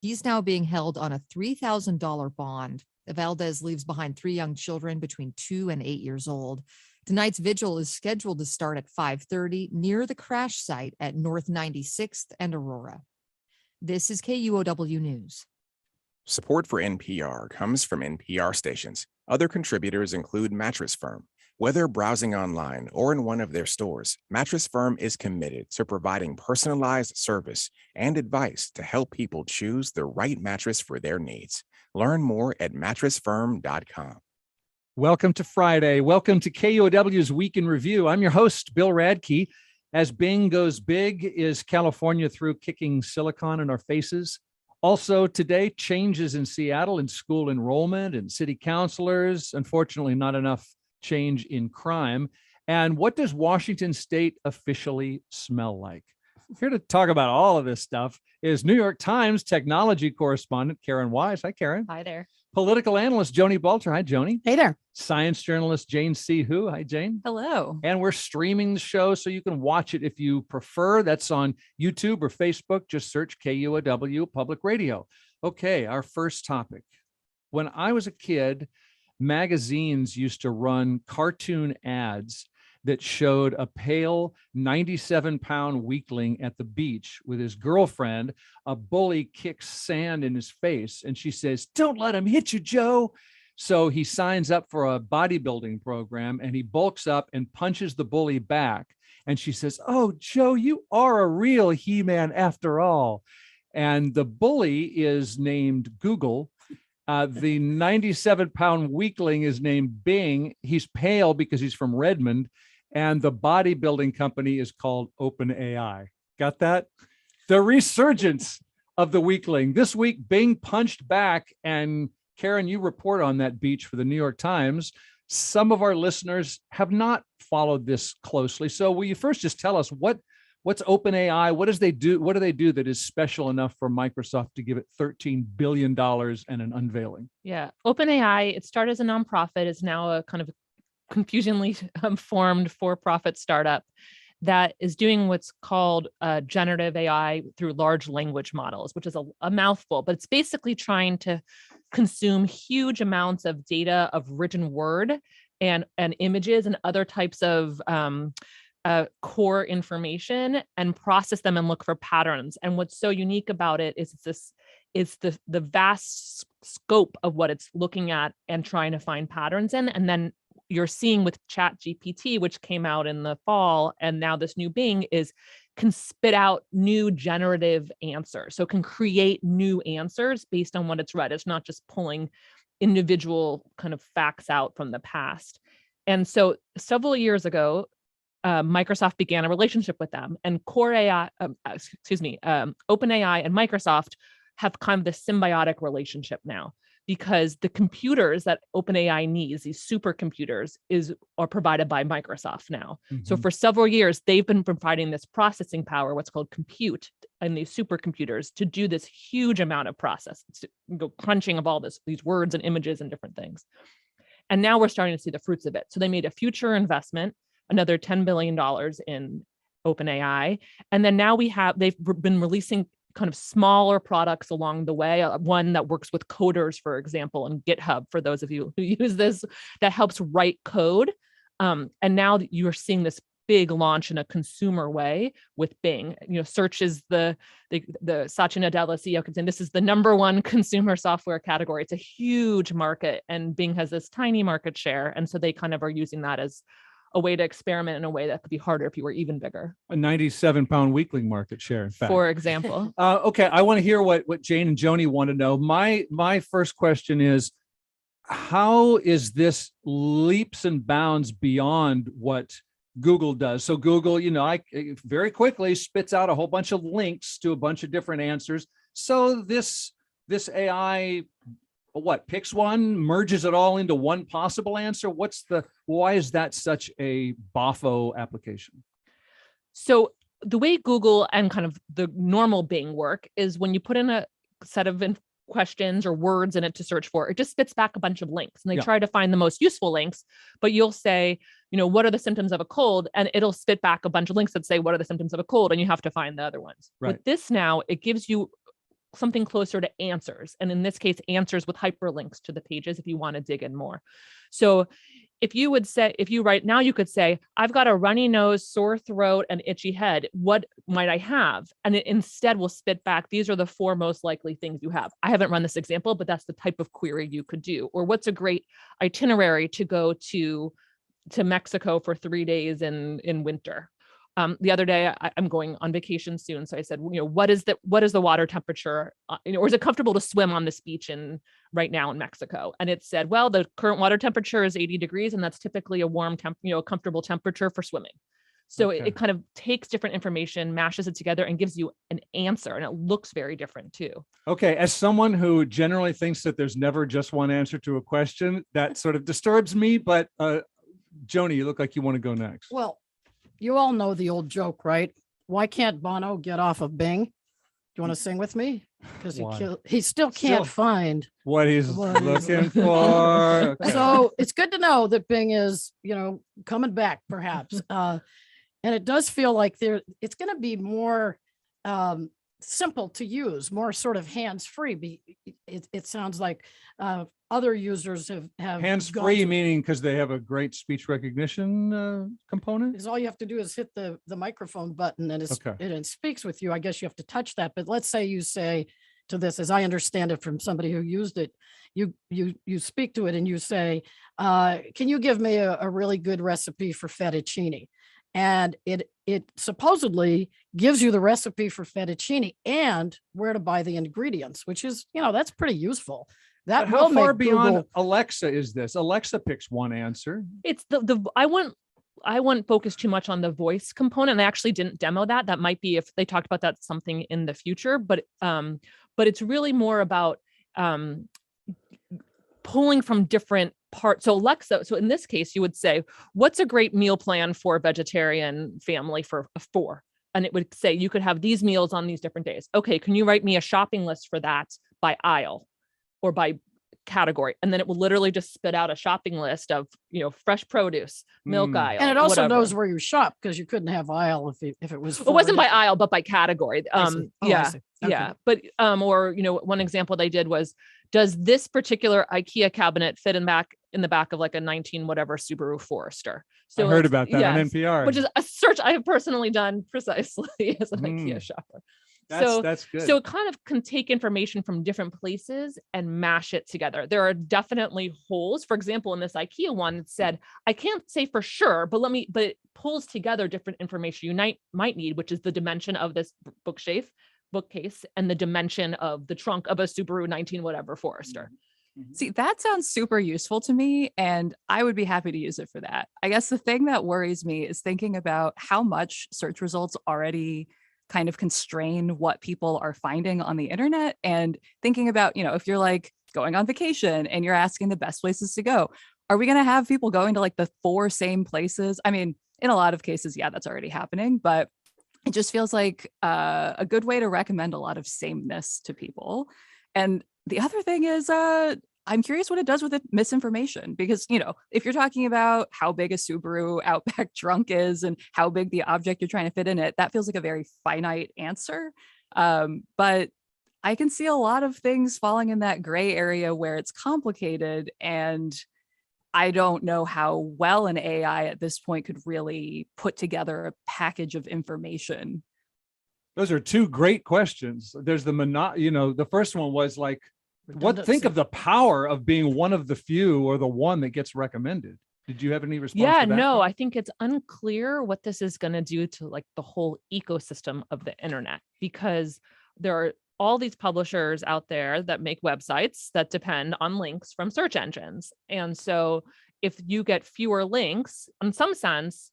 He's now being held on a $3,000 bond. Valdez leaves behind 3 young children between 2 and 8 years old. Tonight's vigil is scheduled to start at 5:30 near the crash site at North 96th and Aurora. This is KUOW News. Support for NPR comes from NPR stations. Other contributors include Mattress Firm. Whether browsing online or in one of their stores, Mattress Firm is committed to providing personalized service and advice to help people choose the right mattress for their needs. Learn more at mattressfirm.com. Welcome to Friday. Welcome to KUOW's Week in Review. I'm your host, Bill Radke. As Bing goes big, is California through kicking silicon in our faces? Also today, changes in Seattle in school enrollment and city councilors. Unfortunately, not enough change in crime. And what does Washington State officially smell like? Here to talk about all of this stuff is New York Times technology correspondent Karen Weise. Hi, Karen. Hi there. Political analyst Joni Balter. Hi, Joni. Hey there. Science journalist Jane C. Hu. Hi, Jane. Hello. And we're streaming the show so you can watch it if you prefer. That's on YouTube or Facebook. Just search KUOW Public Radio. Okay, our first topic. When I was a kid, magazines used to run cartoon ads that showed a pale 97-pound weakling at the beach with his girlfriend. A bully kicks sand in his face and she says, "Don't let him hit you, Joe." So he signs up for a bodybuilding program and he bulks up and punches the bully back. And she says, "Oh, Joe, you are a real He-Man after all." And the bully is named Google. The 97-pound weakling is named Bing. He's pale because he's from Redmond. And the bodybuilding company is called OpenAI. Got that? The resurgence of the weakling. This week, Bing punched back. And Karen, you report on that beach for the New York Times. Some of our listeners have not followed this closely. So will you first just tell us what's OpenAI? What does they do? What do they do that is special enough for Microsoft to give it $13 billion and an unveiling? Yeah. OpenAI, it started as a nonprofit, is now a kind of confusingly formed for-profit startup that is doing what's called generative AI through large language models, which is a mouthful, but it's basically trying to consume huge amounts of data of written word and images and other types of core information and process them and look for patterns. And what's so unique about it is the vast scope of what it's looking at and trying to find patterns in. And then you're seeing with ChatGPT, which came out in the fall, and now this new Bing can spit out new generative answers. So it can create new answers based on what it's read. It's not just pulling individual kind of facts out from the past. And so several years ago, Microsoft began a relationship with them, and OpenAI and Microsoft have kind of this symbiotic relationship now, because the computers that OpenAI needs, these supercomputers, are provided by Microsoft now. Mm-hmm. So for several years, they've been providing this processing power, what's called compute, and these supercomputers to do this huge amount of process, crunching of all these words and images and different things. And now we're starting to see the fruits of it. So they made a future investment, another $10 billion in OpenAI. And then now they've been releasing kind of smaller products along the way. One that works with coders, for example, and GitHub, for those of you who use this, that helps write code. And now that you are seeing this big launch in a consumer way with Bing. Search is the Satya Nadella CEO comes in. This is the number one consumer software category. It's a huge market, and Bing has this tiny market share. And so they kind of are using that as a way to experiment in a way that could be harder if you were even bigger. A 97-pound weakling market share, in fact. For example. Okay, I want to hear what Jane and Joni want to know. My first question is, how is this leaps and bounds beyond what Google does? So Google, very quickly spits out a whole bunch of links to a bunch of different answers. So this AI, picks one, merges it all into one possible answer? Why is that such a boffo application? So the way Google and kind of the normal Bing work is when you put in a set of questions or words in it to search for, it just spits back a bunch of links, and they try to find the most useful links. But you'll say, what are the symptoms of a cold? And it'll spit back a bunch of links that say, what are the symptoms of a cold? And you have to find the other ones. Right. With this now, it gives you something closer to answers. And in this case, answers with hyperlinks to the pages if you want to dig in more. So if you would say, if you right now, you could say, I've got a runny nose, sore throat, and itchy head. What might I have? And it instead will spit back, these are the 4 most likely things you have. I haven't run this example, but that's the type of query you could do. Or what's a great itinerary to go to Mexico for 3 days in winter? The other day, I'm going on vacation soon. So I said, what is the water temperature? Or is it comfortable to swim on this beach right now in Mexico? And it said, well, the current water temperature is 80 degrees. And that's typically a warm comfortable temperature for swimming. So it kind of takes different information, mashes it together and gives you an answer. And it looks very different too. Okay. As someone who generally thinks that there's never just one answer to a question, that sort of disturbs me. But Joni, you look like you want to go next. Well, you all know the old joke, right? Why can't Bono get off of Bing? Do you want to sing with me? Because he still can't find what he's looking for. Okay. So it's good to know that Bing is, coming back perhaps. And it does feel like it's going to be more simple to use, more sort of hands-free. It sounds like other users have hands-free, meaning because they have a great speech recognition component. Because all you have to do is hit the microphone button and it speaks with you. I guess you have to touch that. But let's say you say to this, as I understand it from somebody who used it, you speak to it and you say, can you give me a really good recipe for fettuccine? And it supposedly gives you the recipe for fettuccine and where to buy the ingredients, which is, that's pretty useful. That how will far make beyond Google... Alexa is this? Alexa picks one answer. It's I wouldn't focus too much on the voice component. They actually didn't demo that. That might be if they talked about that something in the future, but it's really more about pulling from different parts. So Alexa, so in this case, you would say, what's a great meal plan for a vegetarian family for 4? And it would say, you could have these meals on these different days. Okay, can you write me a shopping list for that by aisle or by category? And then it will literally just spit out a shopping list of, fresh produce, milk aisle. And it also knows where you shop, because you couldn't have aisle if it was. It wasn't by aisle, but by category. Okay. Yeah. But, or, one example they did was, does this particular IKEA cabinet fit in the back of like a 19 whatever Subaru Forester? So I heard about that on NPR, which is a search I have personally done precisely as an IKEA shopper. That's good. So it kind of can take information from different places and mash it together. There are definitely holes. For example, in this IKEA one, it said, I can't say for sure, but it pulls together different information you might need, which is the dimension of this bookcase and the dimension of the trunk of a Subaru 19 whatever Forester. See, that sounds super useful to me, and I would be happy to use it for that. I guess the thing that worries me is thinking about how much search results already kind of constrain what people are finding on the internet, and thinking about, if you're like going on vacation and you're asking the best places to go, are we going to have people going to like the 4 same places? I mean, in a lot of cases, yeah, that's already happening, but it just feels like a good way to recommend a lot of sameness to people. And the other thing is, I'm curious what it does with the misinformation, because, if you're talking about how big a Subaru Outback trunk is and how big the object you're trying to fit in it, that feels like a very finite answer. But I can see a lot of things falling in that gray area where it's complicated, and I don't know how well an AI at this point could really put together a package of information. Those are 2 great questions. There's the first one was like, think of the power of being one of the few or the one that gets recommended. Did you have any response? Yeah, to that? no, I think it's unclear what this is going to do to like the whole ecosystem of the internet, because there are all these publishers out there that make websites that depend on links from search engines. And so if you get fewer links, in some sense,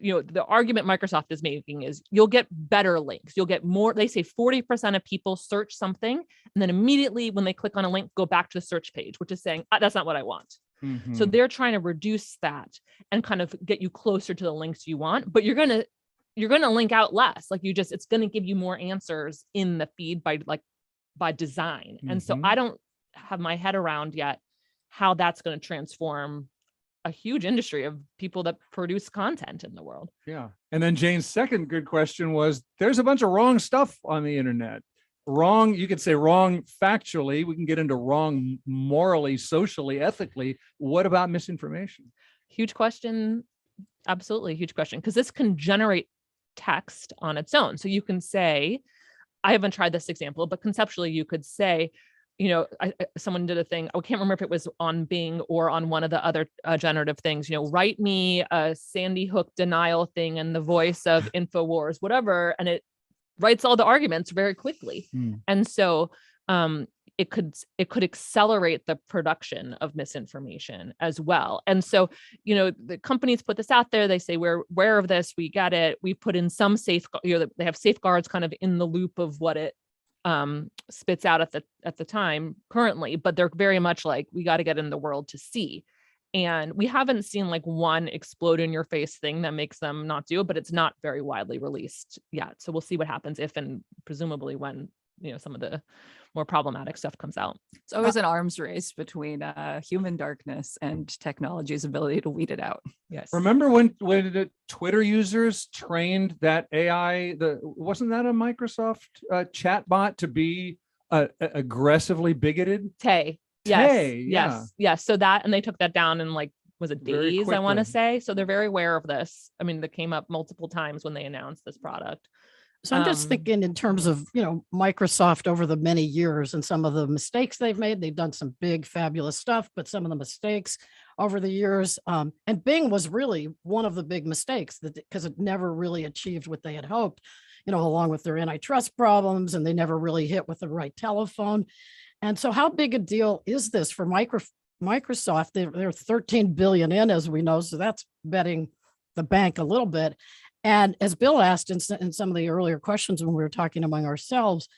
the argument Microsoft is making is you'll get better links. You'll get more. They say 40% of people search something, and then immediately when they click on a link, go back to the search page, which is saying, that's not what I want. Mm-hmm. So they're trying to reduce that and kind of get you closer to the links you want, but you're going to link out less. Like it's going to give you more answers in the feed by design. Mm-hmm. And so I don't have my head around yet how that's going to transform a huge industry of people that produce content in the world. Yeah. And then Jane's second good question was, there's a bunch of wrong stuff on the internet. wrong, you could say wrong factually. We can get into wrong morally, socially, ethically. What about misinformation? Huge question. Absolutely huge question. Because this can generate text on its own. So you can say, I haven't tried this example, but conceptually you could say, someone did a thing. I can't remember if it was on Bing or on one of the other generative things, write me a Sandy Hook denial thing in the voice of InfoWars, whatever. And it writes all the arguments very quickly. And so it could accelerate the production of misinformation as well. And so, the companies put this out there. They say, we're aware of this. We get it. We put in some they have safeguards kind of in the loop of what it spits out at the time currently, but they're very much like, we got to get in the world to see. And we haven't seen like one explode in your face thing that makes them not do it, but it's not very widely released yet. So we'll see what happens if, and presumably when, some of the more problematic stuff comes out. It's always an arms race between human darkness and technology's ability to weed it out. Yes. Remember when the Twitter users trained that AI, wasn't that a Microsoft chatbot to be aggressively bigoted? Tay. Tay, Yes. So that, and they took that down in like, was it Very days? I want to quickly. say. So they're very aware of this. I mean, that came up multiple times when they announced this product. So I'm just thinking in terms of, Microsoft over the many years and some of the mistakes they've made. They've done some big, fabulous stuff, but some of the mistakes over the years. And Bing was really one of the big mistakes because it never really achieved what they had hoped, along with their antitrust problems, and they never really hit with the right telephone. And so how big a deal is this for Microsoft? They're 13 billion in, as we know. So that's betting the bank a little bit. And as Bill asked in some of the earlier questions when we were talking among ourselves,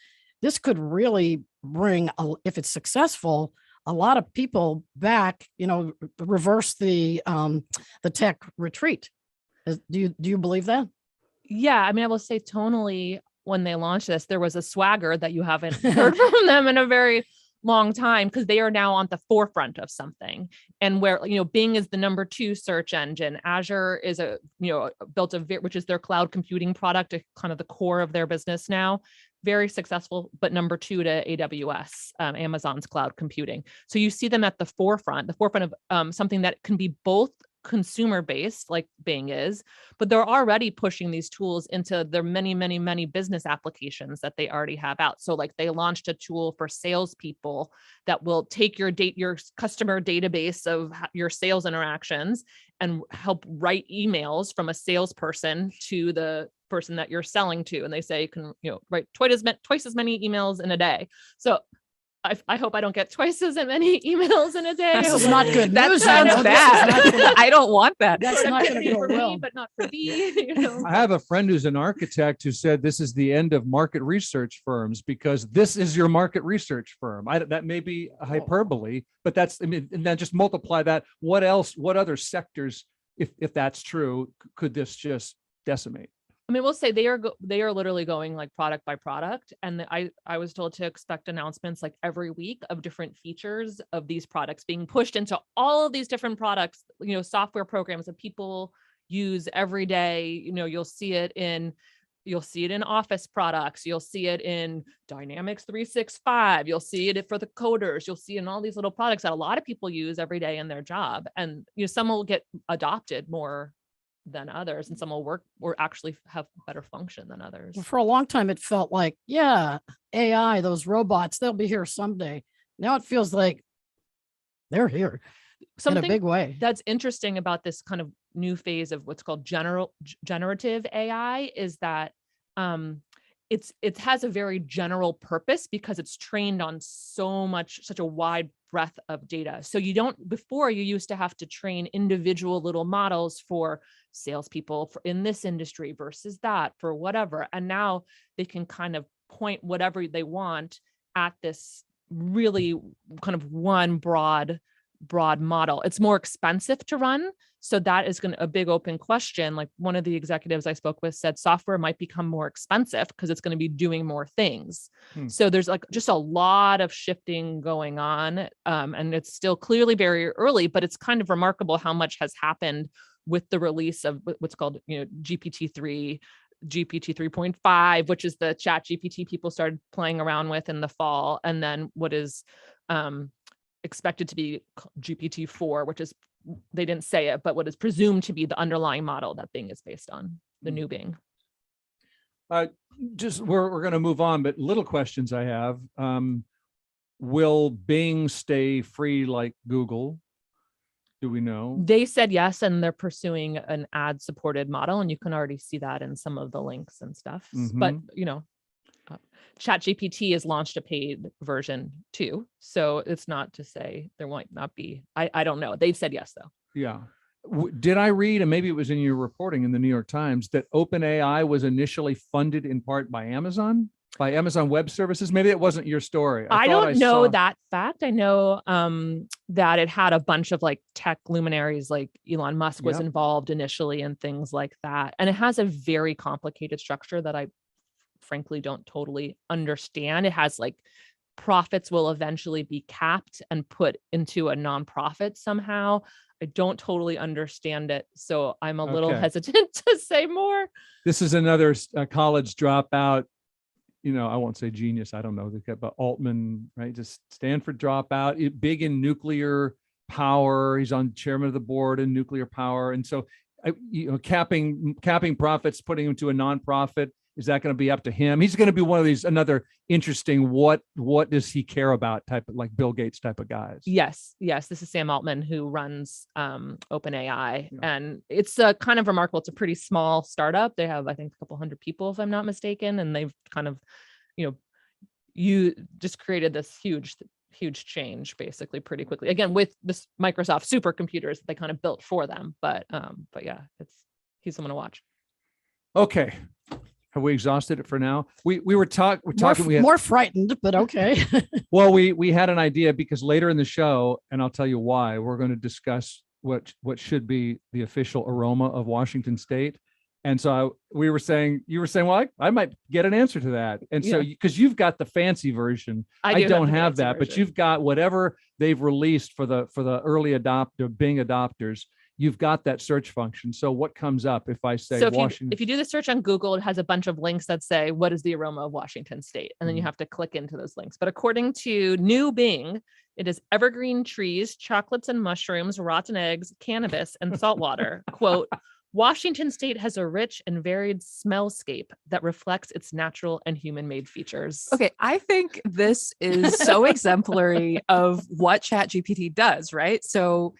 this could really bring, if it's successful, a lot of people back, reverse the tech retreat. Do you believe that? Yeah. I mean, I will say tonally, when they launched this, there was a swagger that you haven't heard from them in a very long time, because they are now on the forefront of something. And where, Bing is the number 2 search engine. Azure is which is their cloud computing product, kind of the core of their business now. Very successful, but number 2 to AWS, Amazon's cloud computing. So you see them at the forefront of something that can be both consumer based like Bing is, but they're already pushing these tools into their many, many, many business applications that they already have out. So like they launched a tool for salespeople that will take your customer database of your sales interactions and help write emails from a salesperson to the person that you're selling to. And they say you can, write twice as many emails in a day. So I hope I don't get twice as many emails in a day. This is not good That news. sounds Anna. bad. I don't want that. That's not going to go for well. me, but not for me. I have a friend who's an architect who said this is the end of market research firms because this is your market research firm. That may be hyperbole, but and then just multiply that. What else? What other sectors, if that's true, could this just decimate? I mean, we'll say they are literally going like product by product. And I was told to expect announcements like every week of different features of these products being pushed into all of these different products, software programs that people use every day. You'll see it in Office products. You'll see it in Dynamics 365. You'll see it for the coders. You'll see it in all these little products that a lot of people use every day in their job. And, some will get adopted more than others, and some will work or actually have better function than others. For a long time, it felt like, AI, those robots, they'll be here someday. Now it feels like they're here in a big way. That's interesting about this kind of new phase of what's called generative AI is that it has a very general purpose because it's trained on such a wide breadth of data. So before you used to have to train individual little models for salespeople in this industry versus that for whatever. And now they can kind of point whatever they want at this really kind of one broad model. It's more expensive to run. So that is a big open question. Like one of the executives I spoke with said software might become more expensive because it's going to be doing more things. So there's like just a lot of shifting going on. And it's still clearly very early, but it's kind of remarkable how much has happened with the release of what's called, GPT-3, GPT 3.5, which is the ChatGPT people started playing around with in the fall, and then what is expected to be GPT 4, which is, they didn't say it, but what is presumed to be the underlying model that Bing is based on, the new Bing. We're going to move on, but little questions I have. Will Bing stay free like Google? Do we know? They said yes, and they're pursuing an ad-supported model, and you can already see that in some of the links and stuff. But ChatGPT has launched a paid version too, so it's not to say there might not be. I don't know. They've said yes though. Yeah. Did I read, and maybe it was in your reporting in the New York Times, that OpenAI was initially funded in part by Amazon Web Services? Maybe it wasn't your story. I don't know that fact. I know that it had a bunch of like tech luminaries, like Elon Musk was involved initially and things like that. And it has a very complicated structure that I frankly don't totally understand. It has like profits will eventually be capped and put into a nonprofit somehow. I don't totally understand it, so I'm a little hesitant to say more. This is another college dropout. I won't say genius. I don't know, but Altman, right? Just Stanford dropout, big in nuclear power. He's on chairman of the board in nuclear power, and so capping profits, putting him to a nonprofit. Is that going to be up to him? He's going to be one of these, another interesting, what does he care about type of, like Bill Gates type of guys. Yes. This is Sam Altman, who runs OpenAI. And it's kind of remarkable. It's a pretty small startup. They have, I think, a couple hundred people, if I'm not mistaken. And they've kind of, you just created this huge change basically pretty quickly. Again, with this Microsoft supercomputers that they kind of built for them. But yeah, he's someone to watch. Okay. Have we exhausted it for now? We were talking. More frightened, but okay. Well, we had an idea, because later in the show, and I'll tell you why, we're going to discuss what should be the official aroma of Washington State. And so you were saying, well, I might get an answer to that. And so, because you've got the fancy version, I don't have that, but you've got whatever they've released for the early Bing adopters. You've got that search function. So what comes up if I say Washington? If you do the search on Google, it has a bunch of links that say, what is the aroma of Washington State? And then you have to click into those links. But according to new Bing, it is evergreen trees, chocolates and mushrooms, rotten eggs, cannabis, and saltwater. Quote, Washington State has a rich and varied smellscape that reflects its natural and human-made features. Okay, I think this is so exemplary of what ChatGPT does, right? So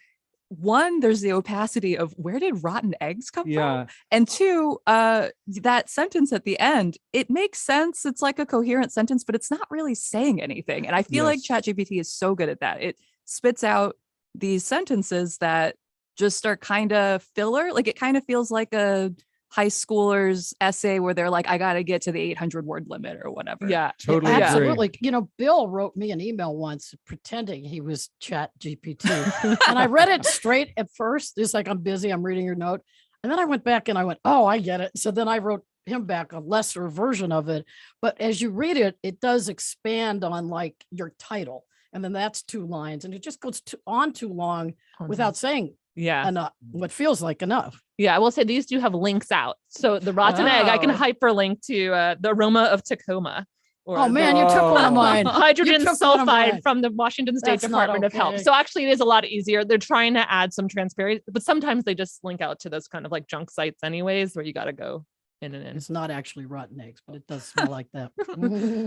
one, there's the opacity of where did rotten eggs come from? And two, that sentence at the end, it makes sense. It's like a coherent sentence, but it's not really saying anything. And I feel like ChatGPT is so good at that. It spits out these sentences that just are kind of filler. Like it kind of feels like a high schooler's essay where they're like, I got to get to the 800 word limit or whatever. Yeah, totally. Absolutely. Bill wrote me an email once pretending he was ChatGPT. And I read it straight at first. It's like, I'm busy, I'm reading your note. And then I went back and I went, oh, I get it. So then I wrote him back a lesser version of it. But as you read it, it does expand on like your title. And then that's 2 lines. And it just goes on too long without saying enough, what feels like enough. Yeah, I will say these do have links out. So the rotten egg, I can hyperlink to the aroma of Tacoma. Oh man, you took one of mine. Hydrogen sulfide from the Washington State Department of Health. So actually it is a lot easier. They're trying to add some transparency, but sometimes they just link out to those kind of like junk sites anyways, where you got to go in and in. It's not actually rotten eggs, but it does smell like that.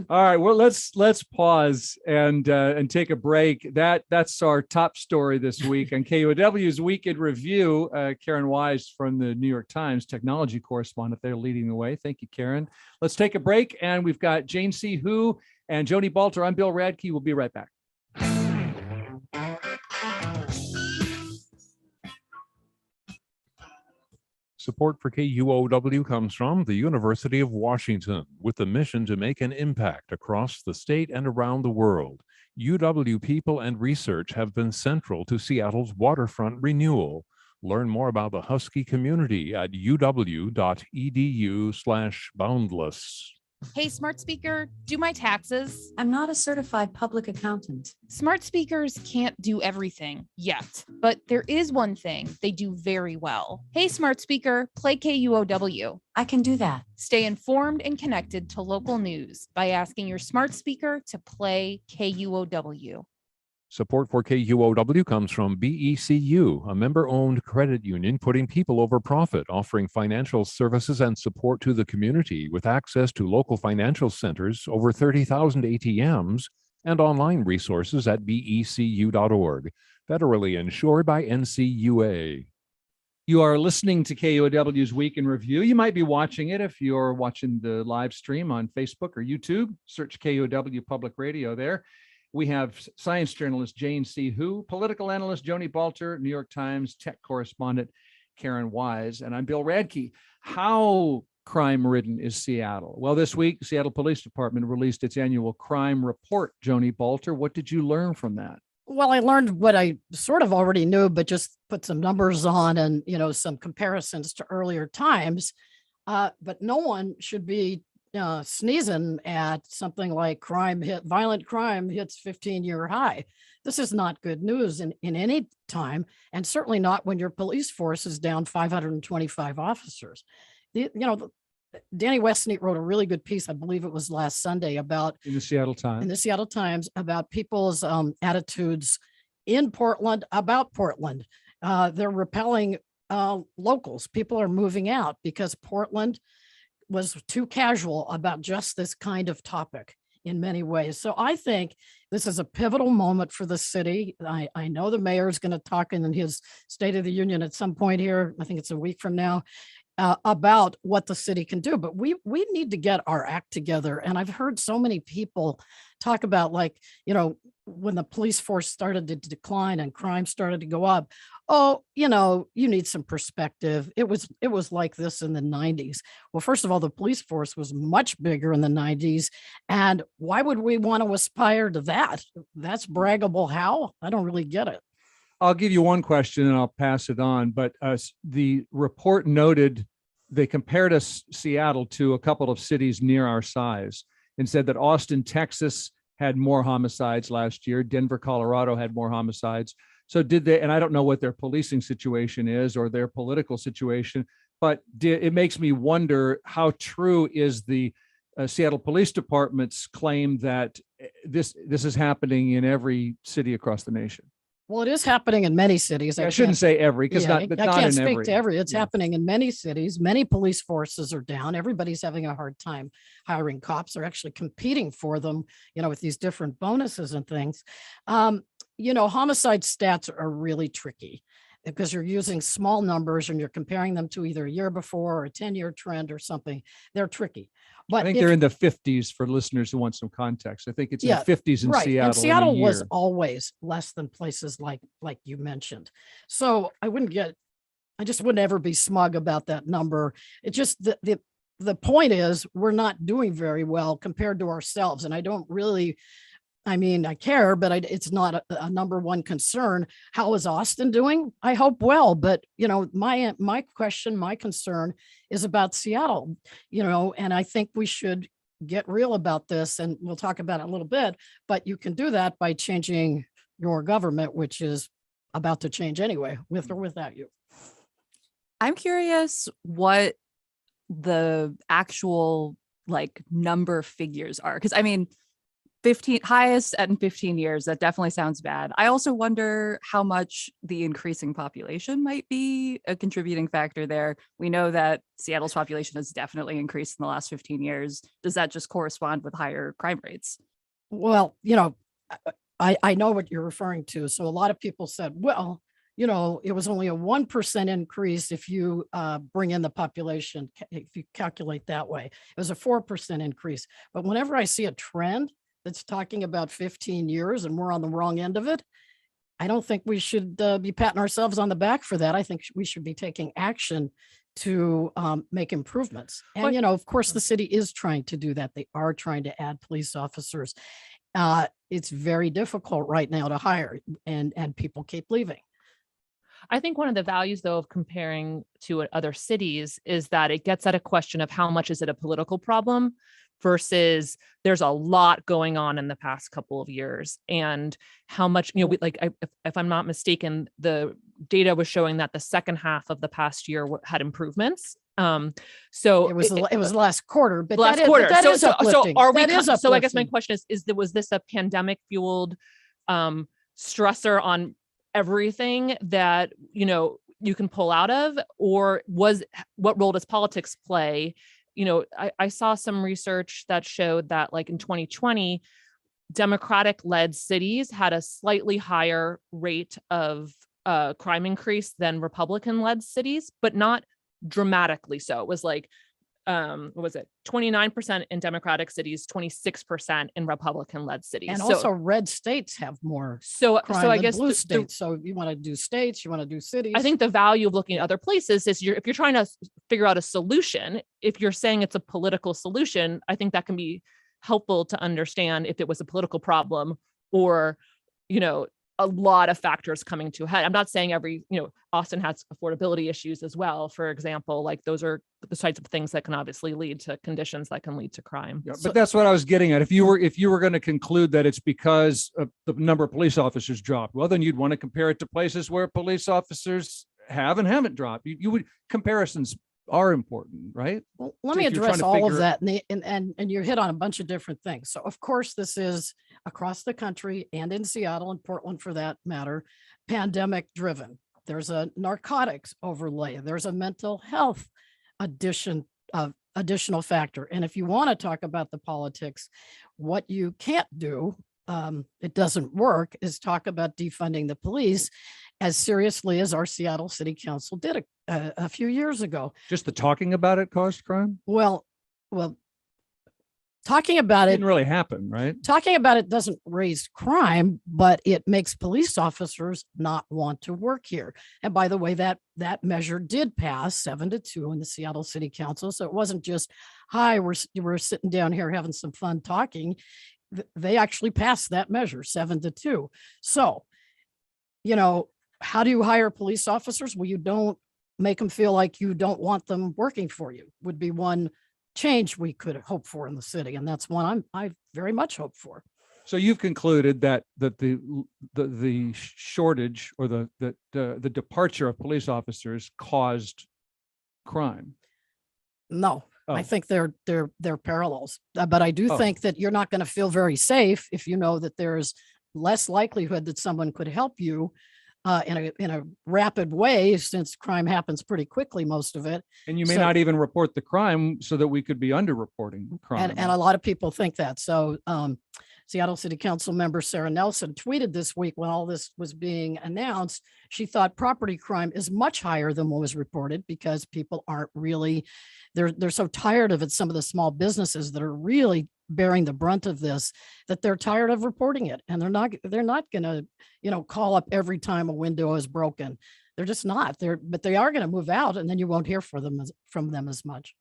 All right, well, let's pause and take a break. That's our top story this week on KUOW's Week in Review. Karen Weise from the New York Times, technology correspondent, they're leading the way. Thank you, Karen. Let's take a break, and we've got Jane C. Hu and Joni Balter. I'm Bill Radke. We'll be right back. Support for KUOW comes from the University of Washington, with the mission to make an impact across the state and around the world. UW people and research have been central to Seattle's waterfront renewal. Learn more about the Husky community at uw.edu/boundless. Hey, smart speaker, do my taxes. I'm not a certified public accountant. Smart speakers can't do everything yet, but there is one thing they do very well. Hey, smart speaker, play KUOW. I can do that. Stay informed and connected to local news by asking your smart speaker to play KUOW. Support for KUOW comes from BECU, a member-owned credit union putting people over profit, offering financial services and support to the community with access to local financial centers, over 30,000 ATMs, and online resources at becu.org. Federally insured by NCUA. You are listening to KUOW's Week in Review. You might be watching it if you're watching the live stream on Facebook or YouTube. Search KUOW Public Radio there. We have science journalist Jane C. Hu, political analyst Joni Balter, New York Times tech correspondent Karen Weise, and I'm Bill Radke. How crime-ridden is Seattle? Well, this week, Seattle Police Department released its annual crime report. Joni Balter, what did you learn from that? Well, I learned what I sort of already knew, but just put some numbers on and, some comparisons to earlier times. But no one should be sneezing at something like violent crime hits 15-year high. This is not good news in any time, and certainly not when your police force is down 525 officers. Danny Westneat wrote a really good piece, I believe it was last Sunday, about in the Seattle Times about people's attitudes in Portland about Portland. They're repelling locals. People are moving out because Portland was too casual about just this kind of topic in many ways. So I think this is a pivotal moment for the city. I know the mayor is going to talk in his State of the Union at some point here. I think it's a week from now, about what the city can do. But we need to get our act together. And I've heard so many people talk about, when the police force started to decline and crime started to go up, you need some perspective. It was like this in the 90s. Well, first of all, the police force was much bigger in the 90s. And why would we want to aspire to that? That's braggable. How? I don't really get it. I'll give you one question and I'll pass it on. But the report noted they compared Seattle to a couple of cities near our size and said that Austin, Texas had more homicides last year. Denver, Colorado had more homicides. So did they, and I don't know what their policing situation is or their political situation, but it makes me wonder how true is the Seattle Police Department's claim that this is happening in every city across the nation. Well, it is happening in many cities. I shouldn't say every, because I can't speak to every. It's Yeah. happening in many cities. Many police forces are down. Everybody's having a hard time hiring cops. They're actually competing for them, with these different bonuses and things. Homicide stats are really tricky because you're using small numbers and you're comparing them to either a year before or a 10-year trend or something. They're tricky. But I think they're in the 50s for listeners who want some context. I think it's in the 50s in right. Seattle. And Seattle was always less than places like you mentioned. So I just wouldn't ever be smug about that number. It just, the point is we're not doing very well compared to ourselves. And I don't really, I care, but it's not a number one concern. How is Austin doing? I hope well, but my concern is about Seattle, and I think we should get real about this, and we'll talk about it a little bit, but you can do that by changing your government, which is about to change anyway, with or without you. I'm curious what the actual number figures are, because 15 highest in 15 years, that definitely sounds bad. I also wonder how much the increasing population might be a contributing factor there. We know that Seattle's population has definitely increased in the last 15 years. Does that just correspond with higher crime rates? Well, I know what you're referring to. So a lot of people said, well, it was only a 1% increase if you bring in the population, if you calculate that way. It was a 4% increase. But whenever I see a trend that's talking about 15 years and we're on the wrong end of it, I don't think we should be patting ourselves on the back for that. I think we should be taking action to make improvements. And, of course, the city is trying to do that. They are trying to add police officers. It's very difficult right now to hire, and people keep leaving. I think one of the values, though, of comparing to other cities is that it gets at a question of how much is it a political problem versus there's a lot going on in the past couple of years, and how much, if I'm not mistaken, the data was showing that the second half of the past year had improvements. So it was the last quarter, but last that quarter. is uplifting. Are we? That is So I guess my uplifting. question was this a pandemic fueled stressor on everything that you can pull out of, or what role does politics play? I saw some research that showed that, like, in 2020, Democratic led cities had a slightly higher rate of crime increase than Republican led cities, but not dramatically so. It was like, what was it? 29% in Democratic cities, 26% in Republican led cities. And also red states have more so crime I than guess blue states. So you want to do states, you want to do cities. I think the value of looking at other places is if you're trying to figure out a solution, if you're saying it's a political solution, I think that can be helpful to understand if it was a political problem or, a lot of factors coming to a head. I'm not saying Austin has affordability issues as well, for example. Like, those are the types of things that can obviously lead to conditions that can lead to crime. Yeah, but that's what I was getting at. If you were going to conclude that it's because of the number of police officers dropped, well, then you'd want to compare it to places where police officers have and haven't dropped. You would, comparisons are important, right? Well, let me If you're trying address to all of figure- that, and you hit on a bunch of different things. So of course, this is across the country and in Seattle and Portland for that matter, pandemic driven. There's a narcotics overlay. There's a mental health additional factor. And if you want to talk about the politics, what you can't do, it doesn't work, is talk about defunding the police as seriously as our Seattle City Council did a few years ago. Just the talking about it caused crime? Well, talking about it Didn't really happen, right? talking about it doesn't raise crime, but it makes police officers not want to work here. And by the way, that measure did pass 7-2 in the Seattle City Council. So it wasn't just, hi, we're sitting down here having some fun talking. They actually passed that measure 7-2. So, how do you hire police officers? Well, you don't make them feel like you don't want them working for you, would be one change we could hope for in the city. And that's one I very much hope for. So you've concluded that the shortage or the departure of police officers caused crime? No, I Oh. think they're parallels, but I do Oh. think that you're not going to feel very safe if you know that there's less likelihood that someone could help you in a rapid way, since crime happens pretty quickly, most of it. And you may So- not even report the crime so that we could be underreporting crime. And a lot of people think that. So Seattle City Council member Sarah Nelson tweeted this week when all this was being announced, she thought property crime is much higher than what was reported because people aren't really, they're so tired of it. Some of the small businesses that are really bearing the brunt of this, that they're tired of reporting it. And they're not going to, call up every time a window is broken. They're just not. But they are going to move out, and then you won't hear from them as much.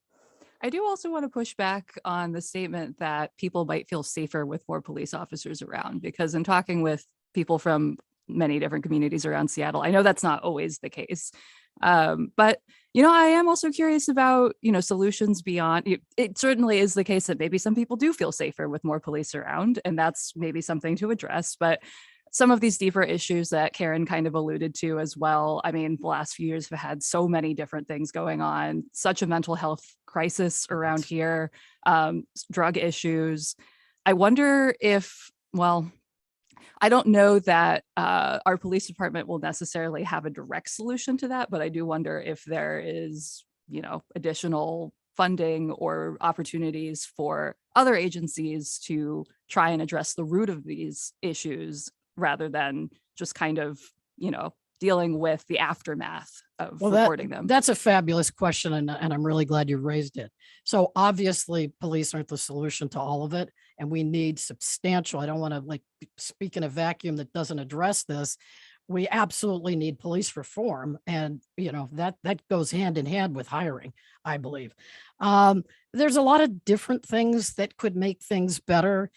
I do also want to push back on the statement that people might feel safer with more police officers around, because in talking with people from many different communities around Seattle, I know that's not always the case. But, I am also curious about, solutions beyond. It certainly is the case that maybe some people do feel safer with more police around, and that's maybe something to address. But some of these deeper issues that Karen kind of alluded to as well. I mean, the last few years have had so many different things going on, such a mental health crisis around here, drug issues. I wonder if, I don't know that our police department will necessarily have a direct solution to that, but I do wonder if there is, additional funding or opportunities for other agencies to try and address the root of these issues rather than just kind of, dealing with the aftermath of reporting them. That's a fabulous question, and I'm really glad you raised it. So obviously, police aren't the solution to all of it, and we need substantial. I don't want to speak in a vacuum that doesn't address this. We absolutely need police reform, and that goes hand in hand with hiring, I believe. There's a lot of different things that could make things better.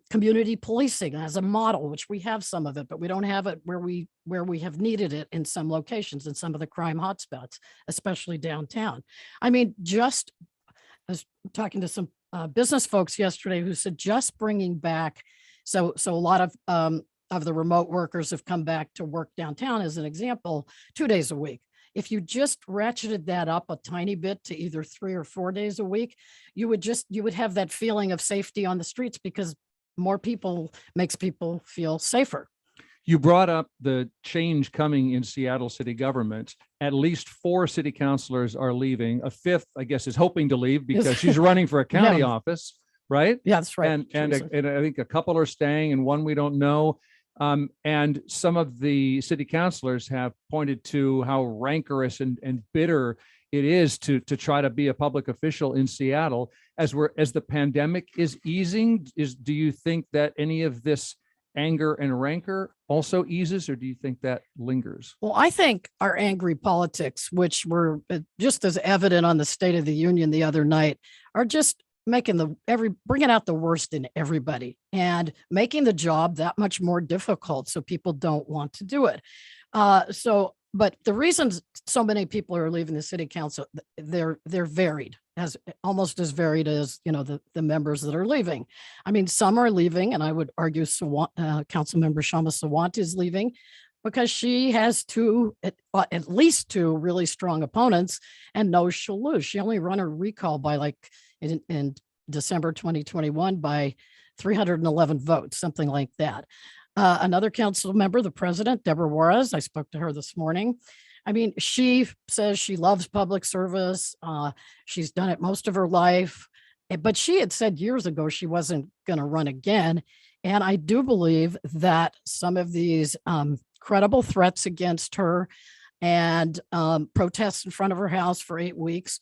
Community policing as a model, which we have some of it, but we don't have it where we have needed it in some locations, in some of the crime hotspots, especially downtown. I mean, I was talking to some business folks yesterday who said just bringing back, so a lot of the remote workers have come back to work downtown as an example, 2 days a week. If you just ratcheted that up a tiny bit to either 3 or 4 days a week, you would have that feeling of safety on the streets, because more people makes people feel safer. You brought up the change coming in Seattle city government. At least 4 city councilors are leaving. A 5th, I guess, is hoping to leave because she's running for a county office, right? Yeah, that's right. And I think a couple are staying and one we don't know. And some of the city councilors have pointed to how rancorous and bitter it is to try to be a public official in Seattle as the pandemic is easing. Do you think that any of this anger and rancor also eases, or do you think that lingers? Well, I think our angry politics, which were just as evident on the State of the Union the other night, are just bringing out the worst in everybody and making the job that much more difficult, so people don't want to do it. But the reasons so many people are leaving the city council, they're varied, almost as varied as, the members that are leaving. I mean, some are leaving, and I would argue Council Member Shama Sawant is leaving because she has at least 2 really strong opponents and knows she'll lose. She only run her recall by in December 2021 by 311 votes, something like that. Another council member, the president, Deborah Juarez, I spoke to her this morning. I mean, she says she loves public service. She's done it most of her life, but she had said years ago she wasn't going to run again. And I do believe that some of these credible threats against her and protests in front of her house for 8 weeks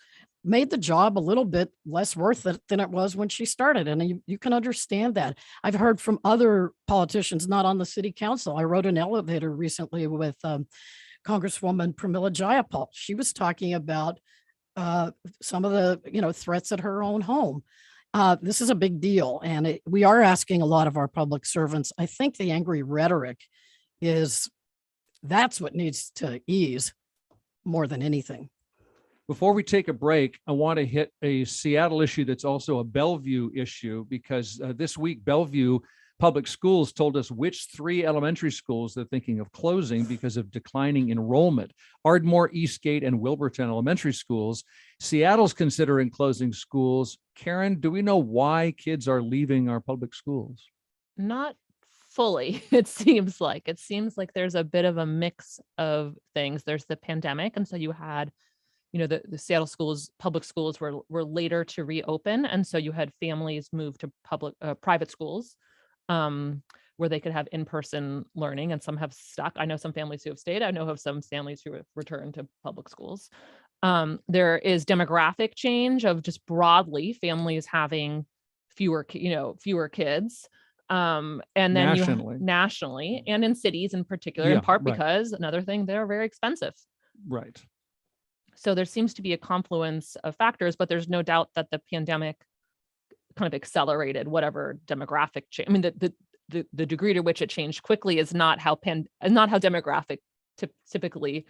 made the job a little bit less worth it than it was when she started. And you can understand that. I've heard from other politicians, not on the city council. I rode an elevator recently with Congresswoman Pramila Jayapal. She was talking about some of the threats at her own home. This is a big deal. And we are asking a lot of our public servants. I think the angry rhetoric that's what needs to ease more than anything. Before we take a break, I want to hit a Seattle issue that's also a Bellevue issue, because this week, Bellevue Public Schools told us which 3 elementary schools they're thinking of closing because of declining enrollment. Ardmore, Eastgate, and Wilburton elementary schools. Seattle's considering closing schools. Karen, do we know why kids are leaving our public schools? Not fully, it seems like. It seems like there's a bit of a mix of things. There's the pandemic, and so you had the Seattle schools, public schools were later to reopen. And so you had families move to private schools where they could have in-person learning, and some have stuck. I know some families who have stayed. I know of some families who have returned to public schools. There is demographic change of just broadly families having fewer kids. And then nationally and in cities in particular, in part because another thing, they're very expensive. Right. So there seems to be a confluence of factors, but there's no doubt that the pandemic kind of accelerated whatever demographic change. I mean, the degree to which it changed quickly is not how demographics typically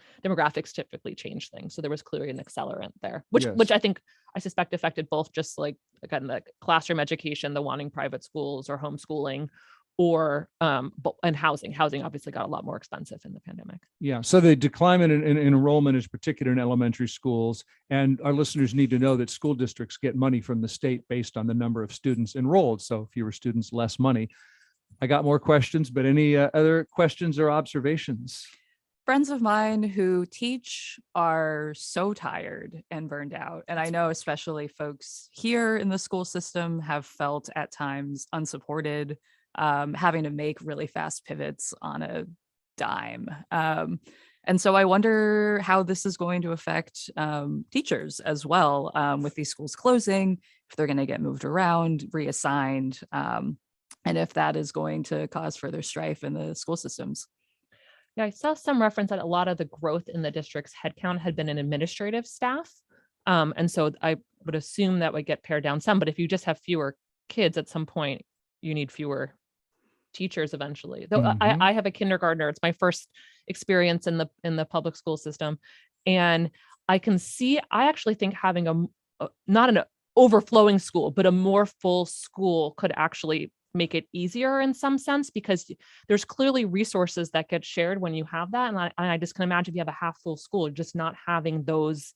change things. So there was clearly an accelerant there, which I suspect affected both, just like, again, the classroom education, the wanting private schools or homeschooling, or and housing. Housing obviously got a lot more expensive in the pandemic. Yeah. So the decline in enrollment is particular in elementary schools, and our listeners need to know that school districts get money from the state based on the number of students enrolled. So fewer students, less money. I got more questions, but any other questions or observations? Friends of mine who teach are so tired and burned out. And I know especially folks here in the school system have felt at times unsupported, having to make really fast pivots on a dime. And so I wonder how this is going to affect teachers as well, with these schools closing, if they're going to get moved around, reassigned, and if that is going to cause further strife in the school systems. Yeah, I saw some reference that a lot of the growth in the district's headcount had been in administrative staff. And so I would assume that would get pared down some, but if you just have fewer kids at some point, you need fewer teachers eventually. Though I have a kindergartner. It's my first experience in the public school system. And I actually think having not overflowing school, but a more full school could actually make it easier in some sense, because there's clearly resources that get shared when you have that. And I just can imagine if you have a half full school, just not having those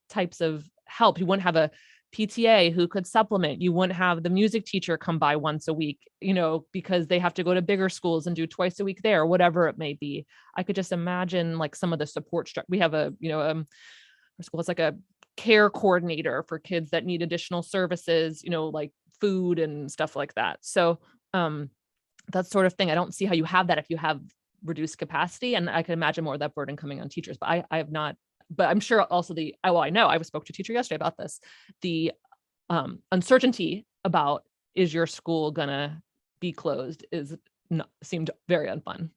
types of help. You wouldn't have a PTA who could supplement. You wouldn't have the music teacher come by once a week, because they have to go to bigger schools and do twice a week there, whatever it may be. I could just imagine like some of the support structure. We have our school, it's like a care coordinator for kids that need additional services, like food and stuff like that. So that sort of thing. I don't see how you have that if you have reduced capacity. And I can imagine more of that burden coming on teachers, but I have not, but I'm sure also I know I spoke to a teacher yesterday about this, the uncertainty about, is your school gonna be closed, seemed very unfun.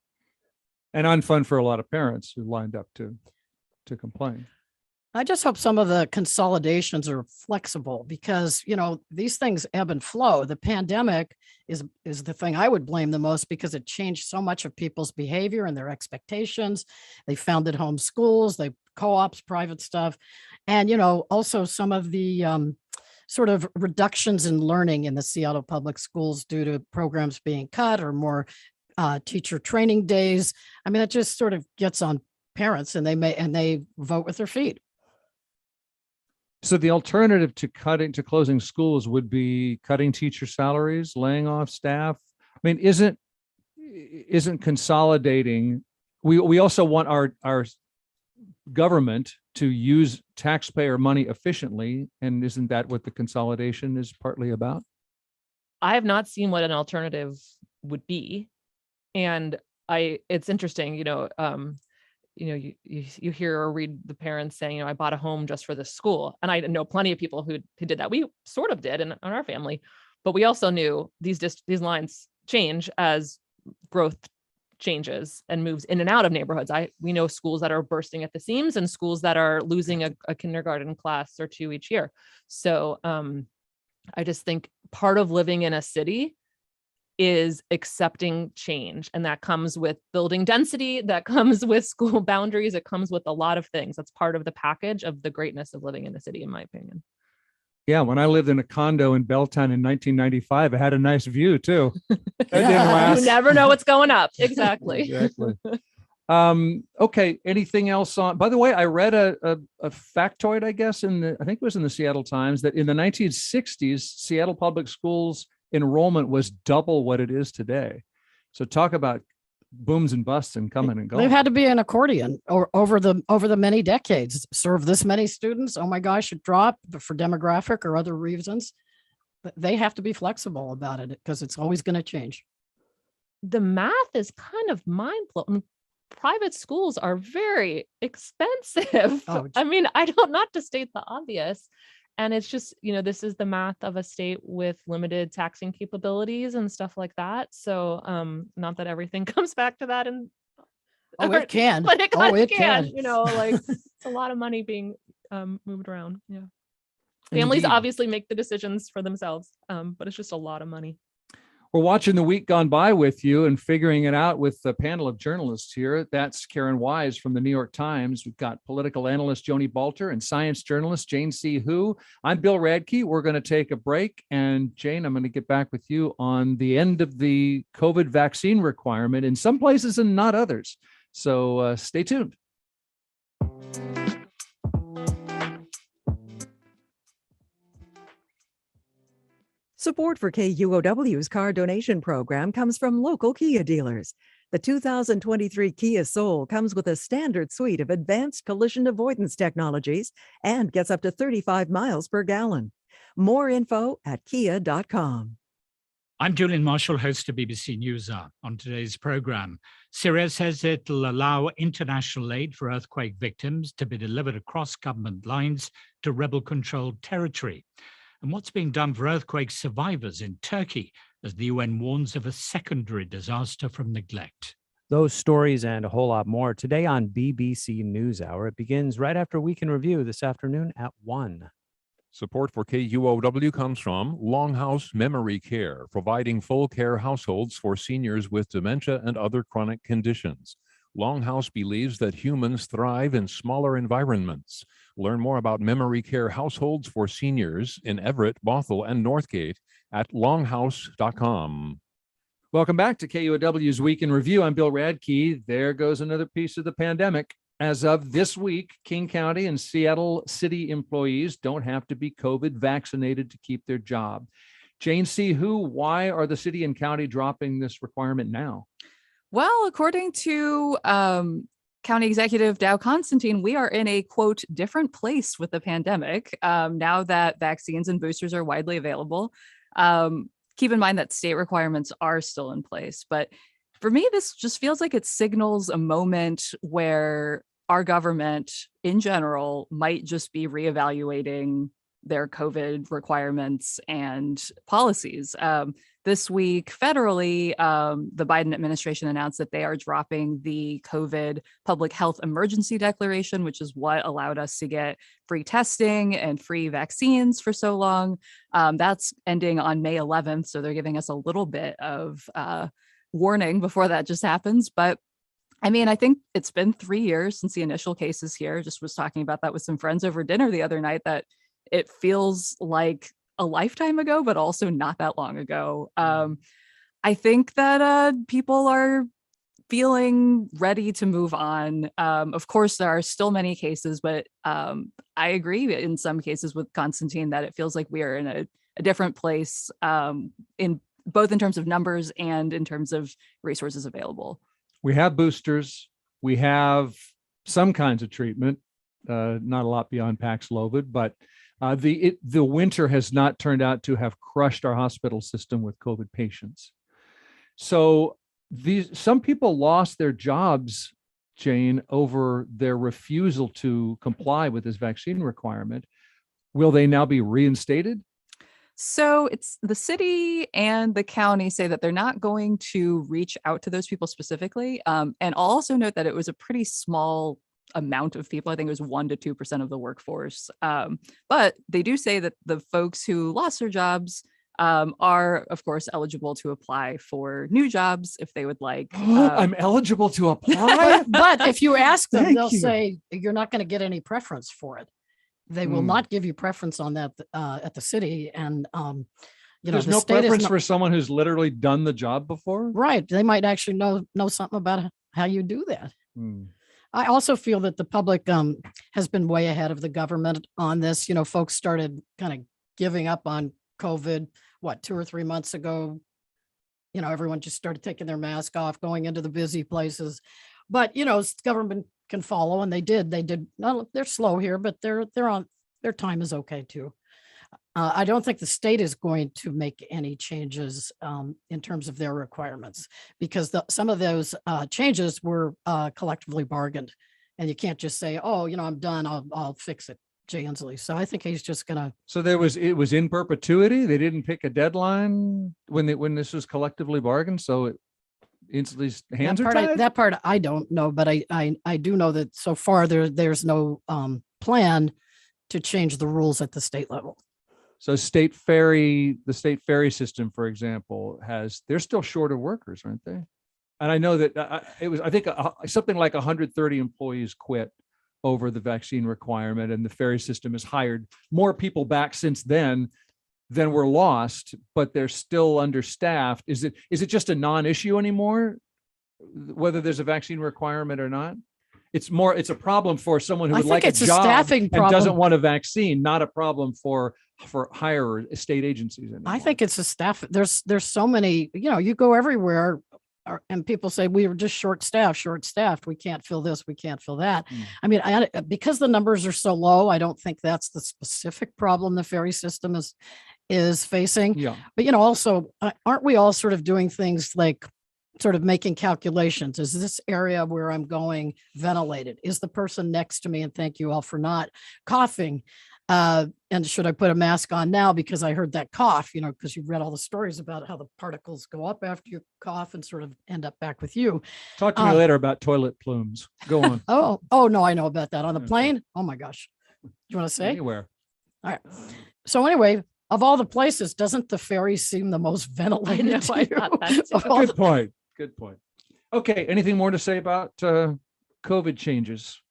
And unfun for a lot of parents who lined up to complain. I just hope some of the consolidations are flexible because, these things ebb and flow. The pandemic is the thing I would blame the most because it changed so much of people's behavior and their expectations. They founded home schools, they co-ops, private stuff. And, also some of the sort of reductions in learning in the Seattle public schools due to programs being cut or more teacher training days. I mean, it just sort of gets on parents and they vote with their feet. So the alternative to closing schools would be cutting teacher salaries, laying off staff. I mean, isn't consolidating? We also want our government to use taxpayer money efficiently, and isn't that what the consolidation is partly about? I have not seen what an alternative would be, and it's interesting, you hear or read the parents saying, I bought a home just for this school. And I know plenty of people who did that. We sort of did in our family, but we also knew these lines change as growth changes and moves in and out of neighborhoods. We know schools that are bursting at the seams and schools that are losing a kindergarten class or two each year. So I just think part of living in a city is accepting change. And that comes with building density, that comes with school boundaries, it comes with a lot of things. That's part of the package of the greatness of living in the city, in my opinion. Yeah, when I lived in a condo in Belltown in 1995, it had a nice view too. That didn't last. You never know what's going up. Exactly. Exactly. Okay. Anything else on? By the way, I read a factoid, I guess, I think it was in the Seattle Times, that in the 1960s, Seattle public schools enrollment was double what it is today. So talk about booms and busts and coming and going. They've had to be an accordion over the many decades. Serve this many students. Oh my gosh, it dropped for demographic or other reasons. But they have to be flexible about it because it's always going to change. The math is kind of mind-blowing. Private schools are very expensive. Oh, I mean, not to state the obvious. And it's just, this is the math of a state with limited taxing capabilities and stuff like that. So not that everything comes back to that. It can. But it can. Can. It's a lot of money being moved around. Yeah. Families Indeed. obviously make the decisions for themselves, but it's just a lot of money. We're watching the week gone by with you and figuring it out with the panel of journalists here. That's Karen Weise from the New York Times. We've got political analyst Joni Balter and science journalist Jane C. Hu. I'm Bill Radke. We're going to take a break. And Jane, I'm going to get back with you on the end of the COVID vaccine requirement in some places and not others. So stay tuned. Support for KUOW's car donation program comes from local Kia dealers. The 2023 Kia Soul comes with a standard suite of advanced collision avoidance technologies and gets up to 35 miles per gallon. More info at kia.com. I'm Julian Marshall, host of BBC News Hour. On today's program, Syria says it'll allow international aid for earthquake victims to be delivered across government lines to rebel-controlled territory. And what's being done for earthquake survivors in Turkey as the UN warns of a secondary disaster from neglect. Those stories and a whole lot more today on BBC NewsHour. It begins right after Week in Review this afternoon at 1. Support for KUOW comes from Longhouse Memory Care, providing full care households for seniors with dementia and other chronic conditions. Longhouse believes that humans thrive in smaller environments. Learn more about memory care households for seniors in Everett, Bothell, and Northgate at longhouse.com. Welcome back to KUOW's Week in Review. I'm Bill Radke. There goes another piece of the pandemic. As of this week, King County and Seattle City employees don't have to be COVID vaccinated to keep their job. Jane C. Why are the city and county dropping this requirement now? Well, according to County Executive Dow Constantine, we are in a, quote, different place with the pandemic now that vaccines and boosters are widely available. Keep in mind that state requirements are still in place. But for me, this just feels like it signals a moment where our government in general might just be reevaluating their COVID requirements and policies. This week, federally, the Biden administration announced that they are dropping the COVID public health emergency declaration, which is what allowed us to get free testing and free vaccines for so long. That's ending on May 11th. So they're giving us a little bit of warning before that just happens. But I mean, I think it's been 3 years since the initial cases here. Just was talking about that with some friends over dinner the other night, that it feels like a lifetime ago, but also not that long ago. I think that people are feeling ready to move on. Of course, there are still many cases, but I agree in some cases with Constantine that it feels like we are in a different place in both in terms of numbers and in terms of resources available. We have boosters. We have some kinds of treatment, not a lot beyond Paxlovid, but the winter has not turned out to have crushed our hospital system with COVID patients. So some people lost their jobs, Jane, over their refusal to comply with this vaccine requirement. Will they now be reinstated? So it's the city and the county say that they're not going to reach out to those people specifically. And I'll also note that it was a pretty small amount of people. I think it was 1 to 2% of the workforce. But they do say that the folks who lost their jobs are, of course, eligible to apply for new jobs if they would like. I'm eligible to apply? But if you ask them, Thank they'll you. say you're not going to get any preference for it. They will not give you preference on that at the city. And, There's the no state is preference not- for someone who's literally done the job before? Right. They might actually know something about how you do that. I also feel that the public has been way ahead of the government on this. Folks started kind of giving up on COVID, 2 or 3 months ago. Everyone just started taking their mask off, going into the busy places. But, government can follow, and they did. No, they're slow here, but they're on, their time is okay too. I don't think the state is going to make any changes in terms of their requirements, because some of those changes were collectively bargained, and you can't just say, "Oh, I'm done. I'll fix it." Jay Inslee. So I think he's just gonna. So it was in perpetuity. They didn't pick a deadline when this was collectively bargained. So Inslee's hands are tied. That part I don't know, but I do know that so far there's no plan to change the rules at the state level. So the state ferry system, for example, they're still short of workers, aren't they? And I know that I think something like 130 employees quit over the vaccine requirement, and the ferry system has hired more people back since then than were lost, but they're still understaffed. Is it just a non-issue anymore, whether there's a vaccine requirement or not? It's a problem for someone who would like a job staffing and problem. doesn't want a vaccine, not a problem for higher state agencies anymore. I think it's a staff. There's so many, you go everywhere and people say we were just short staffed. We can't fill this. We can't fill that. I mean, because the numbers are so low, I don't think that's the specific problem the ferry system is facing. Yeah. But, also, aren't we all sort of doing things like sort of making calculations? Is this area where I'm going ventilated? Is the person next to me, and thank you all for not coughing, and should I put a mask on now because I heard that cough, because you've read all the stories about how the particles go up after you cough and sort of end up back with you. Talk to me later about toilet plumes. Go on. Oh no, I know about that on the plane. Oh my gosh. You want to say? Anywhere. All right. So anyway, of all the places, doesn't the ferry seem the most ventilated? Good point. Okay. Anything more to say about COVID changes?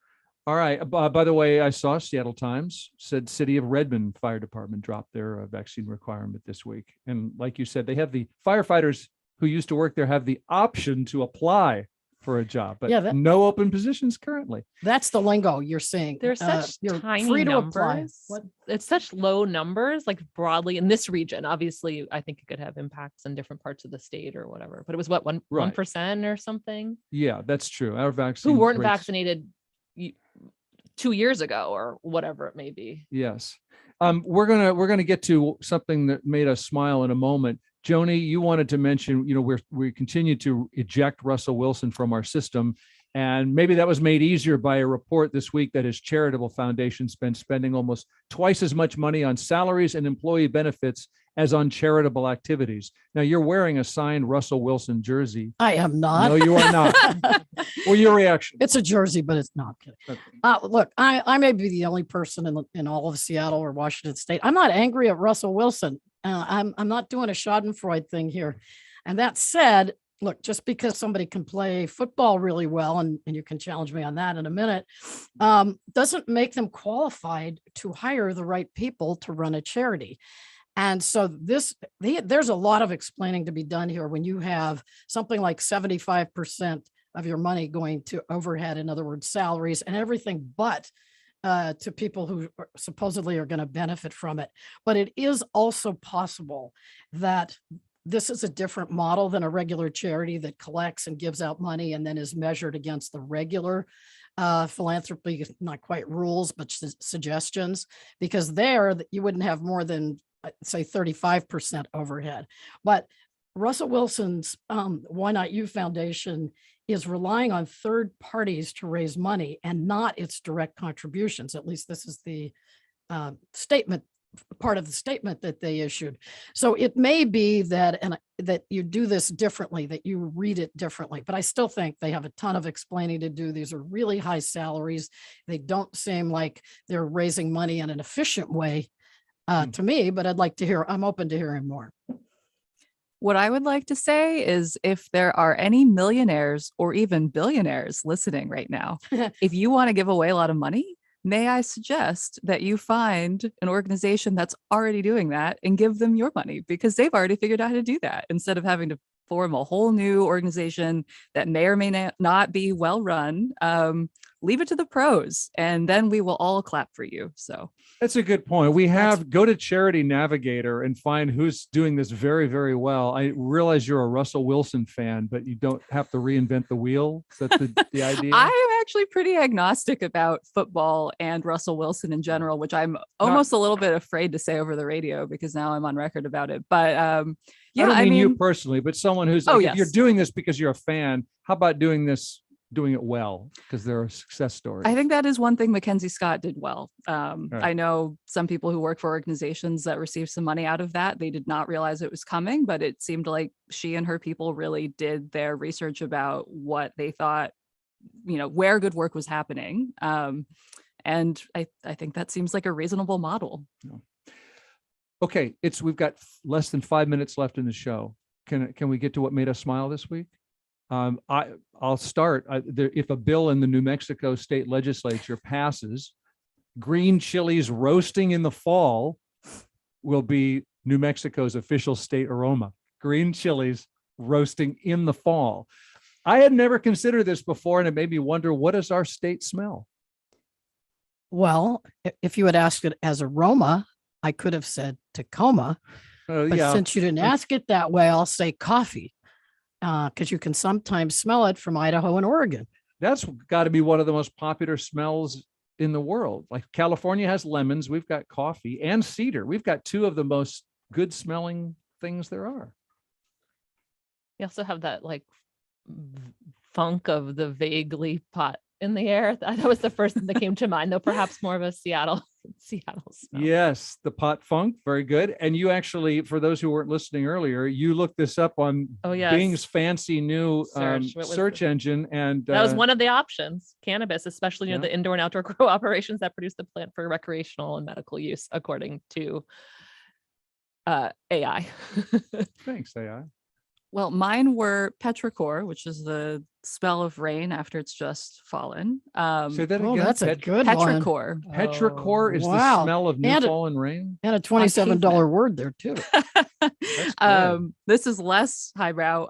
All right. By the way, I saw Seattle Times said City of Redmond Fire Department dropped their vaccine requirement this week. And like you said, they have the firefighters who used to work there have the option to apply for a job, but no open positions currently. That's the lingo you're seeing. There's such you're tiny free to numbers. apply. What? It's such low numbers, like broadly in this region. Obviously, I think it could have impacts in different parts of the state or whatever. But it was what 1% or something. Yeah, that's true. Our vaccine who weren't rates... vaccinated 2 years ago or whatever it may be. Yes. We're gonna get to something that made us smile in a moment. Joni, you wanted to mention, we continue to eject Russell Wilson from our system. And maybe that was made easier by a report this week that his charitable foundation's been spending almost twice as much money on salaries and employee benefits as on charitable activities. Now, you're wearing a signed Russell Wilson jersey. I am not. No, you are not. Well, your reaction? It's a jersey, but it's not. Okay. Look, I may be the only person in all of Seattle or Washington State. I'm not angry at Russell Wilson. I'm not doing a Schadenfreude thing here. And that said, look, just because somebody can play football really well, and you can challenge me on that in a minute, doesn't make them qualified to hire the right people to run a charity. And so there's a lot of explaining to be done here when you have something like 75% of your money going to overhead, in other words, salaries and everything but to people who supposedly are going to benefit from it. But it is also possible that this is a different model than a regular charity that collects and gives out money and then is measured against the regular philanthropy, not quite rules, but suggestions, because there you wouldn't have more than, say, 35% overhead. But Russell Wilson's Why Not You Foundation is relying on third parties to raise money and not its direct contributions. At least this is the statement, part of the statement that they issued. So it may be that that you do this differently, that you read it differently, but I still think they have a ton of explaining to do. These are really high salaries. They don't seem like they're raising money in an efficient way to me, but I'm open to hearing more. What I would like to say is if there are any millionaires or even billionaires listening right now, if you want to give away a lot of money, may I suggest that you find an organization that's already doing that and give them your money, because they've already figured out how to do that instead of having to form a whole new organization that may or may not be well run. Leave it to the pros, and then we will all clap for you. So that's a good point. Go to Charity Navigator and find who's doing this very, very well. I realize you're a Russell Wilson fan, but you don't have to reinvent the wheel. Is that the idea? I am actually pretty agnostic about football and Russell Wilson in general, which I'm almost a little bit afraid to say over the radio because now I'm on record about it. But yeah, I mean you personally, but someone who's yes. If you're doing this because you're a fan, how about doing it well, because there are success stories? I think that is one thing Mackenzie Scott did well. Right. I know some people who work for organizations that received some money out of that. They did not realize it was coming, but it seemed like she and her people really did their research about what they thought, where good work was happening. And I think that seems like a reasonable model. Yeah. Okay, we've got less than 5 minutes left in the show. Can we get to what made us smile this week? I'll start. If a bill in the New Mexico state legislature passes, green chilies roasting in the fall will be New Mexico's official state aroma. Green chilies roasting in the fall. I had never considered this before, and it made me wonder, what does our state smell? Well, if you had asked it as aroma, I could have said Tacoma. But since you didn't ask it that way, I'll say coffee. Because you can sometimes smell it from Idaho and Oregon. That's got to be one of the most popular smells in the world. Like California has lemons, we've got coffee and cedar. We've got two of the most good smelling things there are. You also have that funk of the vaguely pot in the air. That was the first thing that came to mind, though perhaps more of a Seattle smell. Yes, the pot funk, very good. And you actually, for those who weren't listening earlier, you looked this up on Bing's fancy new search engine, and that was one of the options. Cannabis, especially the indoor and outdoor grow operations that produce the plant for recreational and medical use, according to AI. Thanks, AI. Well, mine were petrichor, which is the smell of rain after it's just fallen. Say that Oh, again. that's a good one. Petrichor. Petrichor is the Wow. smell of new And- fallen rain. And a $27 word there too. This is less highbrow.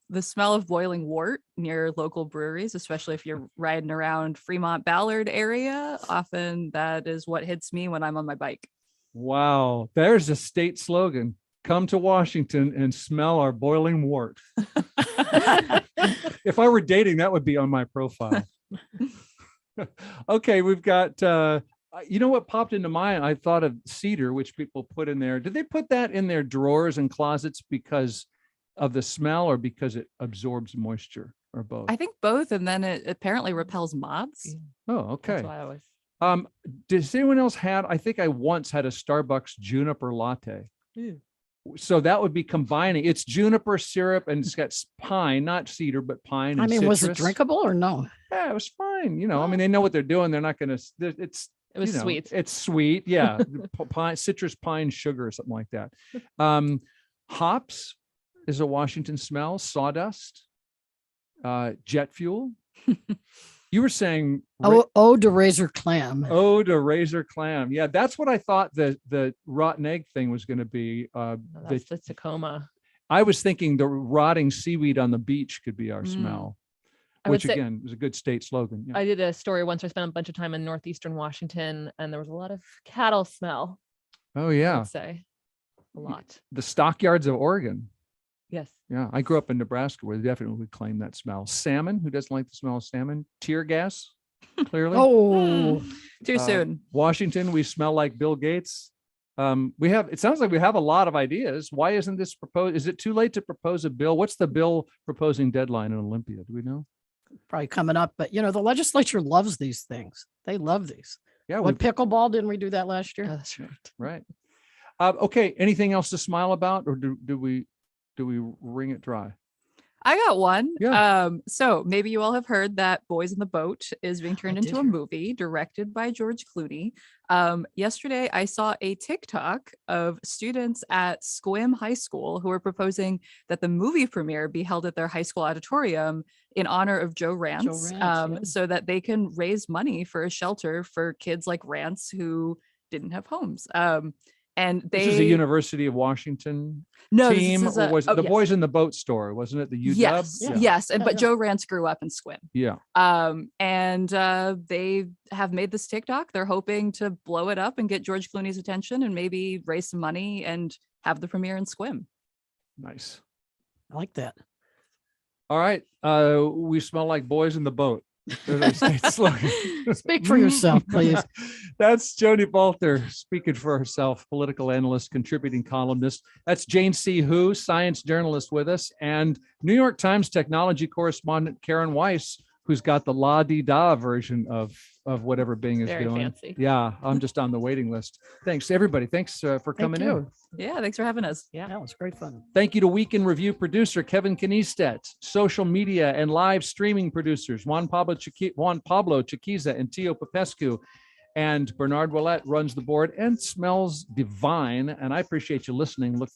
The smell of boiling wort near local breweries, especially if you're riding around Fremont Ballard area. Often that is what hits me when I'm on my bike. Wow, there's a state slogan. Come to Washington and smell our boiling wort. If I were dating, that would be on my profile. Okay, we've got, you know what popped into mind? I thought of cedar, which people put in there. Did they put that in their drawers and closets because of the smell or because it absorbs moisture, or both? I think both, and then it apparently repels moths. Oh, okay. That's why I was. Does anyone else had? I think I once had a Starbucks juniper latte. So that would be combining. It's juniper syrup and it's got pine, not cedar, but pine. And I mean, was it citrus. drinkable or no? Yeah, it was fine. You know, I mean, they know what they're doing. They're not going to. It's. It was you know, sweet. It's sweet. Yeah, pine, citrus, pine, sugar, or something like that. Hops is a Washington smell. Sawdust. Jet fuel. You were saying Ode to razor clam. Ode to razor clam. Yeah, that's what I thought the rotten egg thing was going to be. No, that's the Tacoma. I was thinking the rotting seaweed on the beach could be our smell, I would which say- again was a good state slogan. Yeah. I did a story once. I spent a bunch of time in northeastern Washington, and there was a lot of cattle smell. Oh I yeah, would say a lot. the stockyards of Oregon. Yes. Yeah, I grew up in Nebraska where they definitely would claim that smell. Salmon, who doesn't like the smell of salmon? Tear gas, clearly. Oh, Too soon. Washington, we smell like Bill Gates. It sounds like we have a lot of ideas. Why isn't this proposed? Is it too late to propose a bill? What's the bill proposing deadline in Olympia? Do we know? probably coming up. But you know, the legislature loves these things. They love these. Yeah, What pickleball, didn't we do that last year? That's right. right. Okay, anything else to smile about, or do we wring it dry? I got one. Yeah. So maybe you all have heard that Boys in the Boat is being turned I did into a hear. movie directed by George Clooney. Yesterday, I saw a TikTok of students at Squim High School who were proposing that the movie premiere be held at their high school auditorium in honor of Joe Rance, Rance, yeah. so that they can raise money for a shelter for kids like Rance who didn't have homes. And they This is a University of Washington no, this team, is or a- was it oh, the yes. Boys in the Boat store? Wasn't it the UW? Yes, Yeah. yes, and Yeah, but yeah. Joe Rance grew up in Squim. Yeah. And they have made this TikTok. They're hoping to blow it up and get George Clooney's attention and maybe raise some money and have the premiere in Squim. Nice. I like that. All right. We smell like boys in the boat. There's our state slogan. Speak for yourself, please. That's Joni Balter speaking for herself, political analyst, contributing columnist. That's Jane C. Hu, science journalist with us, and New York Times technology correspondent Karen Weiss, who's got the la-di-da version of whatever Bing is Very doing. fancy. Yeah, I'm just on the waiting list. Thanks, everybody. Thanks for Thank coming in. you. Yeah, thanks for having us. Yeah. That was great fun. Thank you to Week in Review producer Kevin Kniestet, social media and live streaming producers Juan Pablo Chiquiza and Tio Popescu, and Bernard Willett runs the board and smells divine. And I appreciate you listening. Look